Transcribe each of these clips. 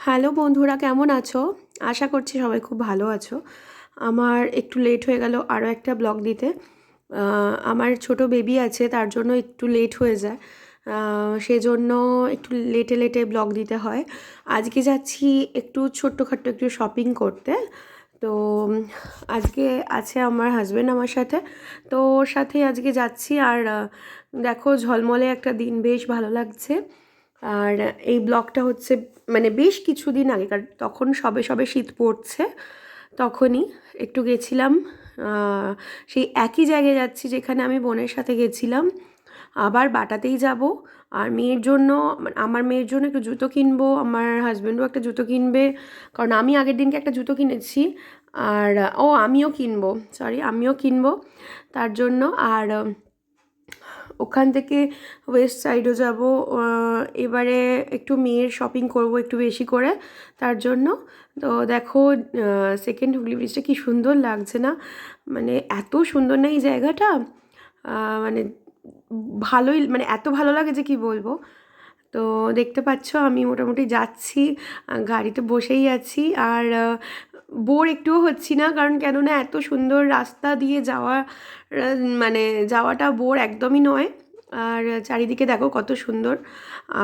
Hello বন্ধুরা, কেমন আছো? আশা করছি সবাই খুব ভালো আছো। আমার একটু লেট হয়ে গেল আরও একটা ব্লগ দিতে। আমার ছোট বেবি আছে, তার জন্য একটু লেট হয়ে যায়। সেজন্য একটু লেটে লেটে ব্লগ দিতে হয়। আজকে যাচ্ছি একটু ছোট্টখাট্টো একটু শপিং করতে। তো আজকে আছে আমার হাজব্যান্ড আমার সাথে। তো ওর সাথেই আজকে যাচ্ছি। আর দেখো, ঝলমলে একটা দিন, বেশ ভালো লাগছে। আর এই ব্লগটা হচ্ছে মানে বেশ কিছুদিন আগেকার, তখন সবে সবে শীত পড়ছে, তখনই একটু গেছিলাম। সেই একই জায়গায় যাচ্ছি যেখানে আমি বোনের সাথে গেছিলাম, আবার বাটাতেই যাব। আর মেয়ের জন্য, আমার মেয়ের জন্য একটু জুতো কিনবো, আমার হাজব্যান্ডও একটা জুতো কিনবে, কারণ আমি আগের দিনকে একটা জুতো কিনেছি। আর আমিও কিনবো, আমিও কিনবো তার জন্য। আর ওখান থেকে ওয়েস্ট সাইডও যাব। এবারে একটু মেয়ের শপিং করব একটু বেশি করে, তার জন্য। তো দেখো, সেকেন্ড হুগলি ব্রিজটা কী সুন্দর লাগছে না? মানে এত সুন্দর না এই জায়গাটা? মানে ভালোই, মানে এত ভালো লাগে যে কি বলবো। তো দেখতে পাচ্ছ আমি মোটামুটি যাচ্ছি, গাড়িতে বসেই আছি। আর বোর একটুও হচ্ছি না, কারণ কেননা এত সুন্দর রাস্তা দিয়ে যাওয়া, মানে যাওয়াটা বোর একদমই নয়। আর চারিদিকে দেখো কত সুন্দর।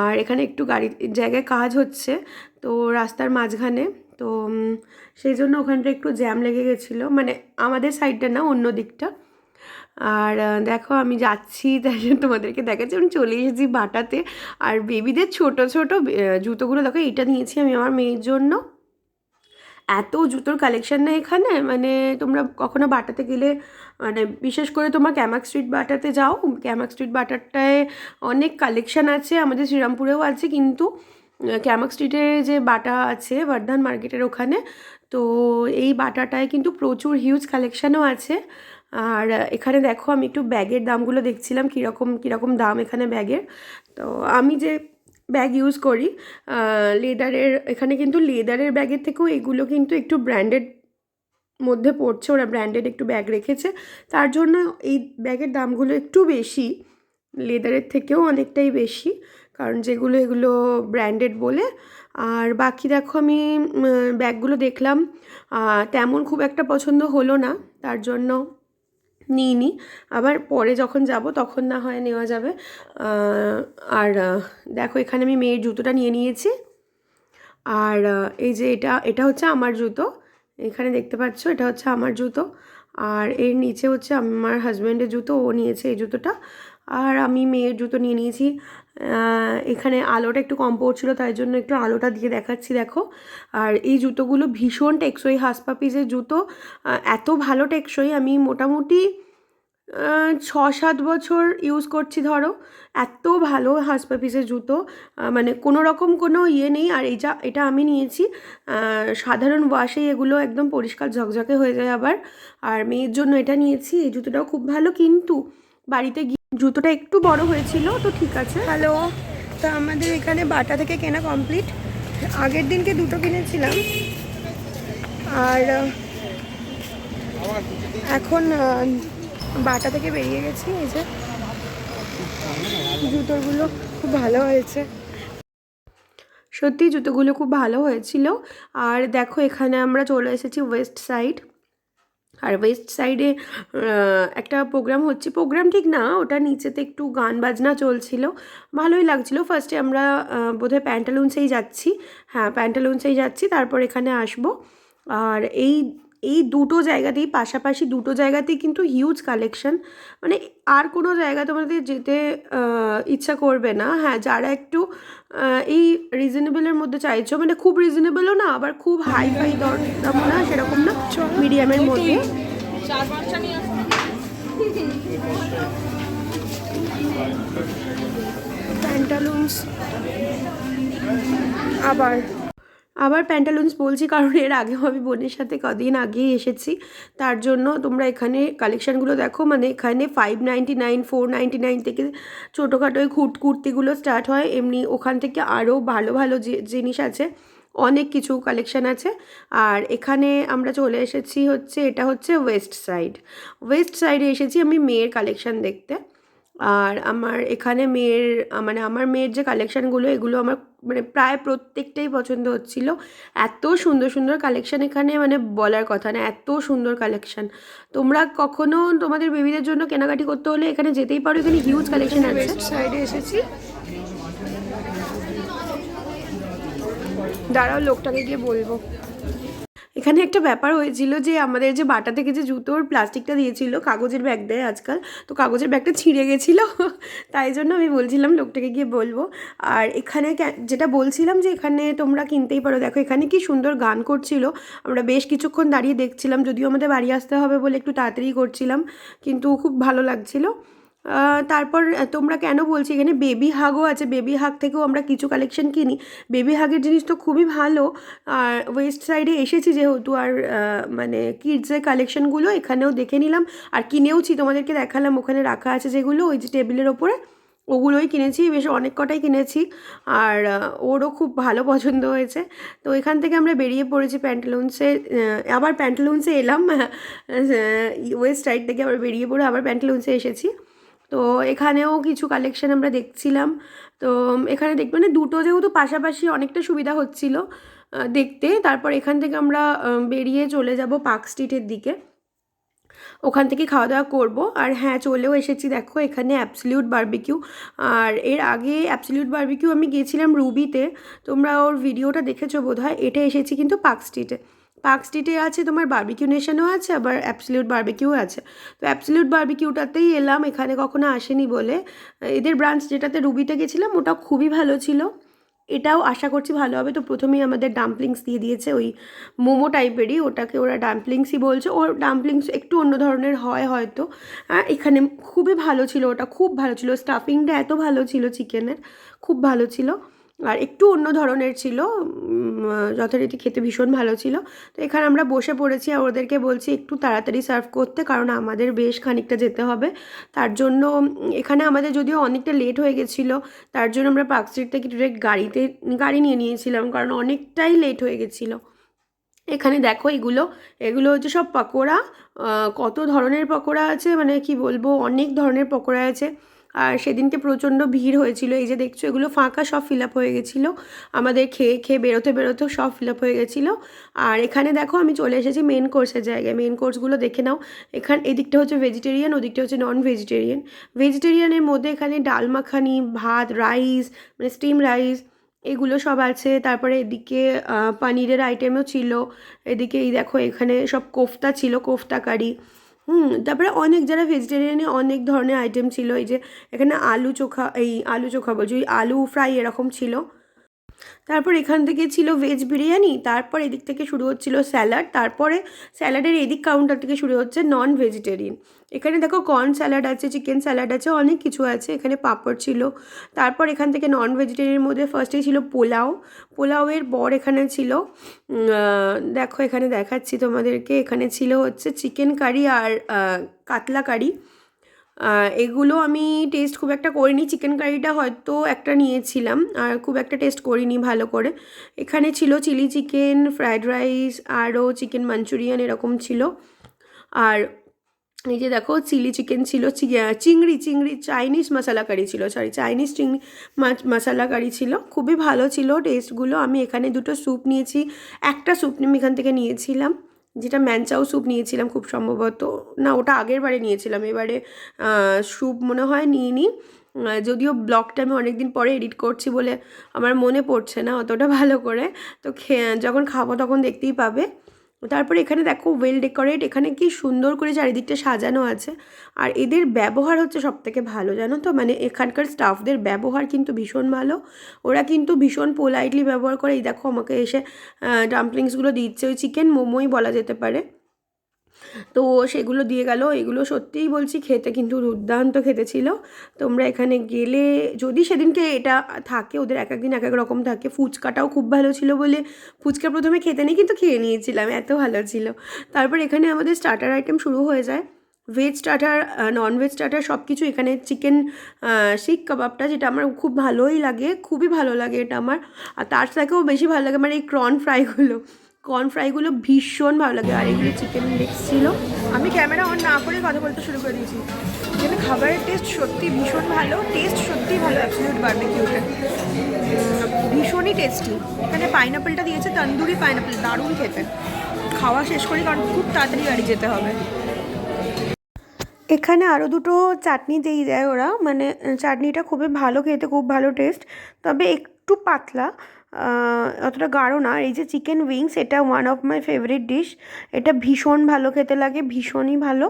আর এখানে একটু গাড়ির জায়গায় কাজ হচ্ছে, তো রাস্তার মাঝখানে। তো সেই জন্য ওখানটা একটু জ্যাম লেগে গেছিলো, মানে আমাদের সাইডটা না, অন্য দিকটা। আর দেখো আমি যাচ্ছি, তাই জন্য তোমাদেরকে দেখাচ্ছি। আমি চলে এসেছি বাটাতে। আর বেবিদের ছোট ছোট জুতোগুলো দেখো, এইটা নিয়েছি আমি আমার মেয়ের জন্য। এত জুতোর কালেকশন না এখানে, মানে তোমরা কখনো বাটাতে গেলে, মানে বিশেষ করে তোমার ক্যামাক স্ট্রিট বাটাতে যাও, ক্যামাক স্ট্রিট বাটারটায় অনেক কালেকশান আছে, আমাদের শ্রীরামপুরেও আছে, কিন্তু ক্যামাক স্ট্রিটে যে বাটা আছে বর্ধমান মার্কেটের ওখানে, তো এই বাটাটায় কিন্তু প্রচুর হিউজ কালেকশানও আছে। আর এখানে দেখো, আমি একটু ব্যাগের দামগুলো দেখছিলাম, কীরকম কীরকম দাম এখানে ব্যাগের। তো আমি যে ব্যাগ ইউজ করি, লেদারের, এখানে কিন্তু লেদারের ব্যাগের থেকেও এগুলো কিন্তু একটু ব্র্যান্ডেড মধ্যে পড়ছে, ওরা ব্র্যান্ডেড একটু ব্যাগ রেখেছে, তার জন্য এই ব্যাগের দামগুলো একটু বেশি, লেদারের থেকেও অনেকটাই বেশি, কারণ যেগুলো এগুলো ব্র্যান্ডেড বলে। আর বাকি দেখো, আমি ব্যাগগুলো দেখলাম, তেমন খুব একটা পছন্দ হলো না, তার জন্য নিইনি। আবার পরে যখন যাব তখন না হয় নেওয়া যাবে। আর দেখো, এখানে আমি মেয়ের জুতোটা নিয়ে নিয়েছি। আর এই যে এটা এটা হচ্ছে আমার জুতো, এখানে দেখতে পাচ্ছ, এটা হচ্ছে আমার জুতো। আর এর নিচে হচ্ছে আমার হাজব্যান্ডের জুতো, ও নিয়েছে এই জুতোটা। আর আমি মেয়ের জুতো নিয়ে নিয়েছি। এখানে আলোটা একটু কম পড়ছিলো, তাই জন্য একটু আলোটা দিয়ে দেখাচ্ছি, দেখো। আর এই জুতোগুলো ভীষণ টেকসই, হাসপাপিসের জুতো। এত ভালো টেকসই, আমি মোটামুটি 6-7 বছর ইউজ করছি ধরো। এত ভালো হাসপাপিসের জুতো, মানে কোনো রকম কোনো ইয়ে নেই। আর এটা আমি নিয়েছি সাধারণ ওয়াশেই, এগুলো একদম পরিষ্কার ঝকঝকে হয়ে যায় আবার। আর মেয়ের জন্য এটা নিয়েছি, এই জুতোটাও খুব ভালো, কিন্তু বাড়িতে গিয়ে জুতোটা একটু বড় হয়েছিল, তো ঠিক আছে। হ্যালো, তো আমাদের এখানে বাটা থেকে কেনা কমপ্লিট। আগের দিনকে দুটো কিনেছিলাম। আর এখন বাটা থেকে বেরিয়ে গেছি। এই যে জুতোগুলো খুব ভালো হয়েছে, সত্যি জুতোগুলো খুব ভালো হয়েছিল। আর দেখো, এখানে আমরা চলে এসেছি ওয়েস্ট সাইড। আর ওয়েস্ট সাইডে একটা প্রোগ্রাম হচ্ছে, প্রোগ্রাম ঠিক না, ওটা নিচেতে একটু গান বাজনা চলছিল, ভালোই লাগছিল। ফার্স্টে আমরা বোধহয় প্যান্টালুন্সেই যাচ্ছি, হ্যাঁ প্যান্টালুন্সেই যাচ্ছি, তারপর এখানে আসবো। আর এই এই দুটো জায়গাতেই, পাশাপাশি দুটো জায়গাতেই কিন্তু হিউজ কালেকশন, মানে আর কোনো জায়গা তোমাদের যেতে ইচ্ছা করবে না। হ্যাঁ, যারা একটু এই রিজনেবলের মধ্যে চাইছো, মানে খুব রিজনেবলও না, আবার খুব হাই ফাই দামও না, সেরকম না, মিডিয়ামের মধ্যে। প্যান্টালুন্স, আবার আবার প্যান্টালুন্স বলছি, কারণ এর আগেও আমি বোনের সাথে কদিন আগেই এসেছি, তার জন্য। তোমরা এখানে কালেকশানগুলো দেখো, মানে এখানে 599, 499 থেকে ছোটোখাটো ওই কুর্তিগুলো স্টার্ট হয়, এমনি ওখান থেকে আরও ভালো ভালো যে জিনিস আছে, অনেক কিছু কালেকশান আছে। আর এখানে আমরা চলে এসেছি হচ্ছে, এটা হচ্ছে ওয়েস্ট সাইডে এসেছি আমি মেয়ের কালেকশান দেখতে। আর আমার এখানে মানে আমার মেয়ের যে কালেকশানগুলো এগুলো আমার মানে প্রায় প্রত্যেকটাই পছন্দ হচ্ছিল। এত সুন্দর সুন্দর কালেকশান এখানে, মানে বলার কথা না, এত সুন্দর কালেকশান। তোমরা কখনো তোমাদের বেবিদের জন্য কেনাকাটি করতে হলে এখানে যেতেই পারো, এখানে হিউজ কালেকশন আছে। ওয়েস্ট সাইডে এসেছি, দাঁড়াও লোকটাকে গিয়ে বলবো। এখানে একটা ব্যাপার হয়েছিল যে আমাদের যে বাটা থেকে যে জুতোর প্লাস্টিকটা দিয়েছিল, কাগজের ব্যাগ দেয় আজকাল, তো কাগজের ব্যাগটা ছিঁড়ে গেছিলো তাই জন্য আমি বলছিলাম লোকটাকে গিয়ে বলবো। আর এখানে যেটা বলছিলাম যে এখানে তোমরা কিনতেই পারো, দেখো এখানে কি সুন্দর গান করছিল, আমরা বেশ কিছুক্ষণ দাঁড়িয়ে দেখছিলাম, যদিও আমাদের বাড়ি আসতে হবে বলে একটু তাড়াতাড়ি করছিলাম, কিন্তু খুব ভালো লাগছিলো। তারপর তোমরা কেন বলছি, এখানে বেবি হাগও আছে, বেবি হাগ থেকেও আমরা কিছু কালেকশন কিনি। বেবি হাগের জিনিস তো খুবই ভালো। আর ওয়েস্ট সাইডে এসেছি যেহেতু, আর মানে কিডসের কালেকশনগুলো এখানেও দেখে নিলাম আর কিনেওছি, তোমাদেরকে দেখালাম ওখানে রাখা আছে যেগুলো ওই যে টেবিলের ওপরে, ওগুলোই কিনেছি, বেশ অনেক কটাই কিনেছি। আর ওরও খুব ভালো পছন্দ হয়েছে। তো এখান থেকে আমরা বেরিয়ে পড়েছি প্যান্টালুন্সে, আবার প্যান্টালুন্সে এলাম ওয়েস্ট সাইড থেকে আবার বেরিয়ে পড়ে আবার প্যান্টালুন্সে এসেছি। তো এখানেও কিছু কালেকশন আমরা দেখছিলাম। তো এখানে দেখবে না দুটো যেহেতু পাশাপাশি অনেকটা সুবিধা হচ্ছিল দেখতে। তারপর এখান থেকে আমরা বেরিয়ে চলে যাব পার্ক স্ট্রিটের দিকে, ওখান থেকে খাওয়া দাওয়া করবো। আর হ্যাঁ, চলেও এসেছি, দেখো এখানে অ্যাবসলিউট বারবিকিউ। আর এর আগে অ্যাবসলিউট বারবিকিউ আমি গিয়েছিলাম রুবিতে, তোমরা ওর ভিডিওটা দেখেছো বোধহয়। এটা এসেছি কিন্তু পার্ক স্ট্রিটে। পার্ক স্ট্রিটে আছে তোমার বারবিকিউ নেশনও আছে, আবার অ্যাবসলিউট বারবিকিউ আছে। তো অ্যাবসলিউট বারবিকিউটাতেই এলাম, এখানে কখনো আসেনি বলে। এদের ব্রাঞ্চ যেটাতে রুবিতে গেছিলাম ওটা খুবই ভালো ছিল, এটাও আশা করছি ভালো হবে। তো প্রথমেই আমাদের ডাম্পলিংস দিয়ে দিয়েছে, ওই মোমো টাইপেরই, ওটাকে ওরা ডাম্পলিংসই বলছে। ওর ডাম্পলিংস একটু অন্য ধরনের হয় হয়তো। এখানে খুবই ভালো ছিল, ওটা খুব ভালো ছিল, স্টাফিংটা এত ভালো ছিল চিকেনের, খুব ভালো ছিল। আর একটু অন্য ধরনের ছিল, যথারীতি খেতে ভীষণ ভালো ছিল। তো এখানে আমরা বসে পড়েছি আর ওদেরকে বলছি একটু তাড়াতাড়ি সার্ভ করতে, কারণ আমাদের বেশ খানিকটা যেতে হবে। তার জন্য এখানে আমাদের যদিও অনেকটা লেট হয়ে গেছিলো, তার জন্য আমরা পার্ক স্ট্রিট থেকে ডিরেক্ট গাড়ি নিয়ে নিয়েছিলাম, কারণ অনেকটাই লেট হয়ে গেছিলো। এখানে দেখো এগুলো এগুলো হচ্ছে সব পকোড়া, কত ধরনের পকোড়া আছে, মানে কি বলবো, অনেক ধরনের পকোড়া আছে। আর সেদিনকে প্রচণ্ড ভিড় হয়েছিল, এই যে দেখছো এগুলো ফাঁকা, সব ফিল আপ হয়ে গেছিলো, আমাদের খেয়ে খেয়ে বেরোতে সব ফিল আপ হয়ে গেছিলো। আর এখানে দেখো আমি চলে এসেছি মেন কোর্সের জায়গায়, মেন কোর্সগুলো দেখে নাও। এদিকটা হচ্ছে ভেজিটেরিয়ান, ওদিকটা হচ্ছে নন ভেজিটেরিয়ান। ভেজিটেরিয়ানের মধ্যে এখানে ডাল মাখানি, ভাত, রাইস, মানে স্টিম রাইস, এগুলো সব আছে। তারপরে এদিকে পনিরের আইটেমও ছিল। এদিকে এই দেখো এখানে সব কোফতা ছিল, কোফতা কারি। তারপরে অনেক, যারা ভেজিটেরিয়ানে অনেক ধরনের আইটেম ছিল। এই যে এখানে আলু চোখা বলছি, ওই আলু ফ্রাই এরকম ছিল। তারপর এখান থেকে ছিল ভেজ বিরিয়ানি, তারপর এদিক থেকে শুরু হচ্ছিল স্যালাড, তারপরে স্যালাডের এদিক কাউন্টার থেকে শুরু হচ্ছে নন ভেজিটেরিয়ান। এখানে দেখো কর্ন স্যালাড আছে, চিকেন স্যালাড আছে, অনেক কিছু আছে। এখানে পাঁপড় ছিল। তারপর এখান থেকে নন ভেজিটেরিয়ানের মধ্যে ফার্স্টেই ছিল পোলাওয়ের পর এখানে ছিল দেখো এখানে দেখাচ্ছি তোমাদেরকে, এখানে ছিল হচ্ছে চিকেন কারি আর কাতলা কারি। এগুলো আমি টেস্ট খুব একটা করিনি, চিকেন কারিটা হয়তো একটা নিয়েছিলাম, আর খুব একটা টেস্ট করিনি ভালো করে। এখানে ছিল চিলি চিকেন, ফ্রায়েড রাইস, আরও চিকেন মাঞ্চুরিয়ান এরকম ছিল। আর এই যে দেখো চিলি চিকেন ছিল, চিংড়ি চাইনিজ মশলা কারি ছিল, চাইনিজ চিংড়ি মশলা কারি ছিল, খুবই ভালো ছিল টেস্টগুলো। আমি এখানে দুটো স্যুপ নিয়েছি, একটা স্যুপ আমি এখান থেকে নিয়েছিলাম, যেটা ম্যানচাও স্যুপ নিয়েছিলাম খুব সম্ভবত, না ওটা আগের বারে নিয়েছিলাম, এবারে স্যুপ মনে হয় নিইনি। যদিও ব্লগটা আমি অনেক দিন পরে এডিট করছি বলে আমার মনে পড়ছে না অতটা ভালো করে, তো যখন খাবো তখন দেখতেই পাবে। তারপরে এখানে দেখো ওয়েল ডেকোরেট, এখানে কি সুন্দর করে চারিদিকটা সাজানো আছে। আর এদের ব্যবহার হচ্ছে সবথেকে ভালো, জানো তো, মানে এখানকার স্টাফদের ব্যবহার কিন্তু ভীষণ ভালো, ওরা কিন্তু ভীষণ পোলাইটলি ব্যবহার করে। এই দেখো আমাকে এসে ডাম্পলিংসগুলো দিচ্ছে, ওই চিকেন মোমোই বলা যেতে পারে, তো সেগুলো দিয়ে গেল। এগুলো সত্যিই বলছি খেতে কিন্তু দুর্দান্ত খেতে ছিল। তোমরা এখানে গেলে, যদি সেদিনকে এটা থাকে, ওদের এক একদিন এক এক রকম থাকে। ফুচকাটাও খুব ভালো ছিল বলে ফুচকা প্রথমে খেতে নেই, কিন্তু খেয়ে নিয়েছিলাম, এত ভালো ছিল। তারপর এখানে আমাদের স্টার্টার আইটেম শুরু হয়ে যায়, veg starter, non veg starter সব কিছু। এখানে চিকেন শিক কাবাবটা, যেটা আমার খুব ভালোই লাগে, খুবই ভালো লাগে এটা আমার। আর তার থেকেও বেশি ভালো লাগে আমার এই প্রন ফ্রাইগুলো, কর্ন ফ্রাইগুলো ভীষণ ভালো লাগে। আর এগুলো চিকেন লেগস ছিল। আমি ক্যামেরা অন না করে কথা বলতে শুরু করে দিয়েছি। এখানে খাবারের টেস্ট সত্যি ভীষণ ভালো, টেস্ট সত্যিই ভালো অ্যাবসলিউট বারবিকিউতে, ভীষণই টেস্টি। এখানে পাইনাপেলটা দিয়েছে, তন্দুরি পাইনাপেল, দারুণ খেতে। খাওয়া শেষ করি কারণ খুব তাড়াতাড়ি বাড়ি যেতে হবে। এখানে আরও দুটো চাটনি দিয়ে দেয় ওরা, মানে চাটনিটা খুবই ভালো খেতে, খুব ভালো টেস্ট, তবে একটু পাতলা, অতটা গাঢ় না। এই যে চিকেন উইংস, এটা one of my favourite dish. এটা ভীষণ ভালো খেতে লাগে, ভীষণই ভালো।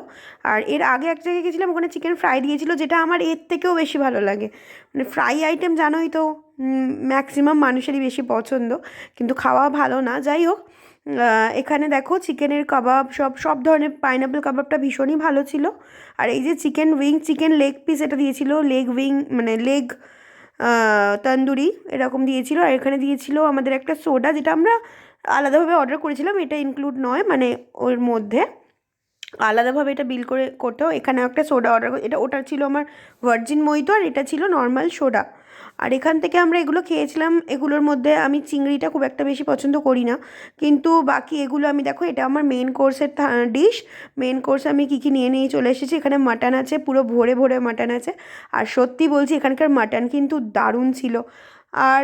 আর এর আগে এক জায়গায় গেছিলাম, ওখানে চিকেন ফ্রাই দিয়েছিল, যেটা আমার এর থেকেও বেশি ভালো লাগে। মানে ফ্রাই আইটেম জানোই তো ম্যাক্সিমাম মানুষেরই বেশি পছন্দ, কিন্তু খাওয়া ভালো না। যাই হোক, এখানে দেখো চিকেনের কাবাব, সব ধরনের, পাইনাপেল কাবাবটা ভীষণই ভালো ছিল। আর এই যে chicken wing, chicken leg piece এটা দিয়েছিল, লেগ উইং মানে লেগ তন্দুরি এরকম দিয়েছিল। আর এখানে দিয়েছিল আমাদের একটা সোডা, যেটা আমরা আলাদাভাবে অর্ডার করেছিলাম, এটা ইনক্লুড নয়, মানে ওর মধ্যে আলাদাভাবে এটা বিল করতেও। এখানে একটা সোডা অর্ডার, ওটা ছিল আমার ভার্জিন মহিতো, আর এটা ছিল নর্মাল সোডা। আর এখান থেকে আমরা এগুলো খেয়েছিলাম। এগুলোর মধ্যে আমি চিংড়িটা খুব একটা বেশি পছন্দ করি না, কিন্তু বাকি এগুলো আমি, দেখো এটা আমার মেন কোর্সের ডিশ। মেন কোর্স আমি কী কী নিয়ে চলে এসেছি। এখানে মাটন আছে, পুরো ভরে ভরে মাটন আছে। আর সত্যি বলছি, এখানকার মাটন কিন্তু দারুণ ছিল। আর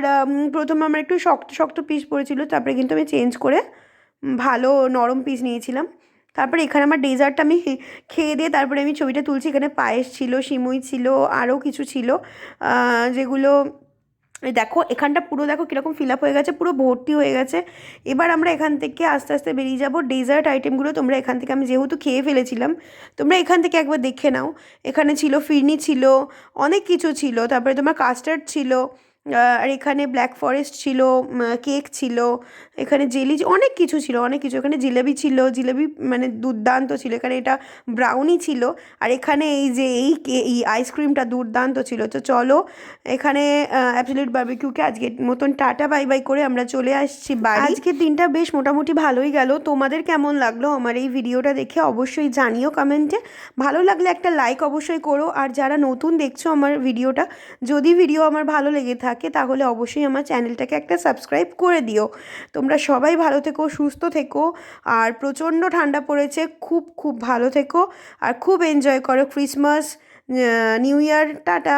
প্রথমে আমার একটু শক্ত শক্ত পিস পড়েছিল, তারপরে কিন্তু আমি চেঞ্জ করে ভালো নরম পিস নিয়েছিলাম। তারপরে এখানে আমার ডেজার্টটা আমি খেয়ে দিয়ে তারপরে আমি ছবিটা তুলছি। এখানে পায়েস ছিল, সিমুই ছিল, আরও কিছু ছিল, যেগুলো দেখো এখানটা পুরো দেখো কীরকম ফিল আপ হয়ে গেছে, পুরো ভর্তি হয়ে গেছে। এবার আমরা এখান থেকে আস্তে আস্তে বেরিয়ে যাব। ডেজার্ট আইটেমগুলো তোমরা এখান থেকে, আমি যেহেতু খেয়ে ফেলেছিলাম, তোমরা এখান থেকে একবার দেখে নাও। এখানে ছিল ফিরনি, ছিল অনেক কিছু ছিল, তারপরে তোমার কাস্টার্ড ছিল, আর এখানে ব্ল্যাক ফরেস্ট ছিল, কেক ছিল, এখানে জেলি, অনেক কিছু ছিল, অনেক কিছু। এখানে জিলেবি ছিল, জিলেবি মানে দুর্দান্ত ছিল। এখানে এটা ব্রাউনি ছিল। আর এখানে এই যে এই আইসক্রিমটা দুর্দান্ত ছিল। তো চলো, এখানে অ্যাবসলিউট বারবিকিউকে আজকের মতন টাটা বাই বাই করে আমরা চলে আসছি বাড়ি। আজকের দিনটা বেশ মোটামুটি ভালোই গেল। তোমাদের কেমন লাগলো আমার এই ভিডিওটা দেখে অবশ্যই জানিও কমেন্টে। ভালো লাগলে একটা লাইক অবশ্যই করো। আর যারা নতুন দেখছো আমার ভিডিওটা, যদি ভিডিও আমার ভালো লেগে থাকে তাহলে অবশ্যই আমার চ্যানেলটাকে একটা সাবস্ক্রাইব করে দিও। তোমরা সবাই ভালো থেকো, সুস্থ থেকো। আর প্রচণ্ড ঠান্ডা পড়েছে, খুব খুব ভালো থেকো, আর খুব এনজয় করো ক্রিসমাস, নিউ ইয়ার। টাটা।